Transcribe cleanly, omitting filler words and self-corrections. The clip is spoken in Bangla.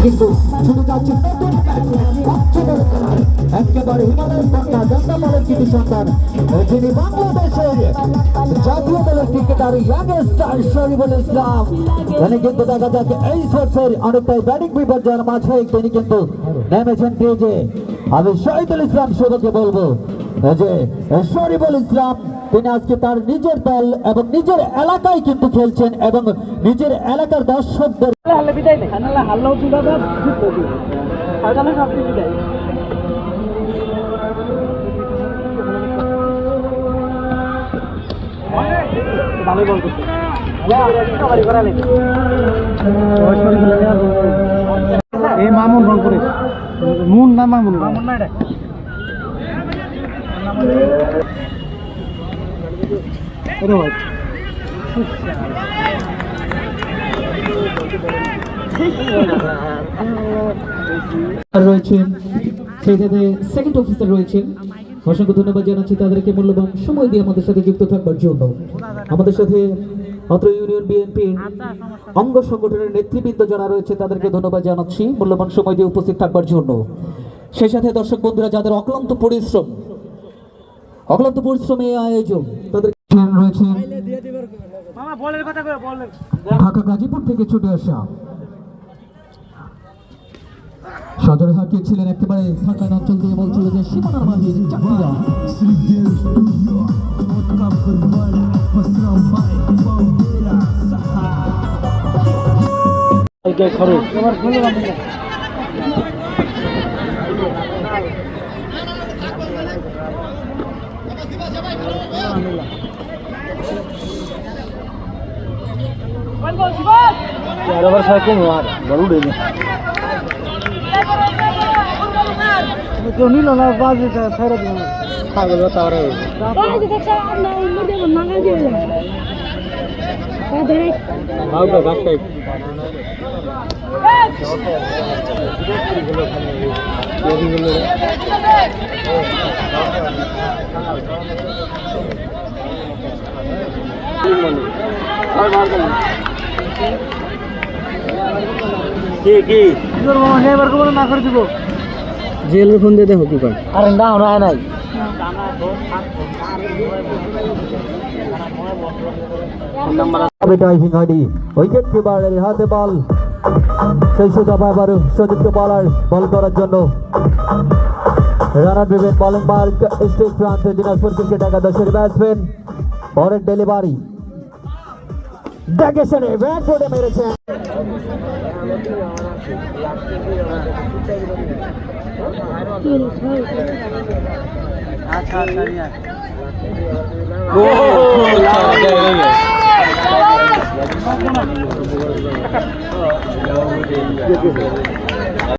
কিন্তু শুরু যাচ্ছে নতুন একেবারে হিমালয়ের কন্যা গঙ্গাপালের কৃতি সন্তান যিনি বাংলাদেশের জাতীয় দলের cricketer young star Shariful Islam. তিনি কিন্তু দেখা যাচ্ছে এই স্পোর্টসের অনেকটাই ব্যাটিং বিপর্যয়ের মাঝে তিনি কিন্তু নেমেছেন ক্রিজে। আমি শহীদুল ইসলাম শুভকে বলবো যে শরীফুল ইসলাম তিনি আজকে তার নিজের দল এবং নিজের এলাকায় কিন্তু খেলছেন এবং নিজের এলাকার দর্শকদের এই মামুন রংপুরে মুন না মামুন রয়েছেন সেই সাথে সেকেন্ড অফিসার রয়েছেন। অসংখ্য ধন্যবাদ জানাচ্ছি তাদেরকে মূল্যবান সময় দিয়ে আমাদের সাথে যুক্ত থাকবার জন্য। আমাদের সাথে অত্র ইউনিয়ন বিএনপির অঙ্গ সংগঠনের নেতৃবৃন্দ যারা রয়েছে তাদেরকে ধন্যবাদ জানাচ্ছি মূল্যবান সময় দিয়ে উপস্থিত থাকবার জন্য। সেই সাথে দর্শক বন্ধুরা যাদের অক্লান্ত পরিশ্রম এই আয়োজন তাদের রয়েছেন ঢাকা গাজীপুর থেকে ছুটে আসা সদরে হাঁকিয়েছিলেন একেবারে ঢাকা অঞ্চল দিয়ে বলছিল যে সীমানার মাঝে চাকরিরা কেউ নিল না বাজে ছেড়ে দিল পাগল তাহলে কি এবার কোনো না করে দিব জেলের ফোন দিয়ে দেখো কি করে আরে না হয় নাই উইকেট কিপারের হাতে বল সেই সুযোগ আবার সযুক্ত বলার বল করার জন্য রানার বিবেক বলিং মার্ক স্টেট প্রান্তে দিনাজপুর ক্রিকেট একাদশের ব্যাটসম্যান পরের ডেলিভারি ডেকেশনে ব্যাট বোর্ডে মেরেছেন আচ্ছা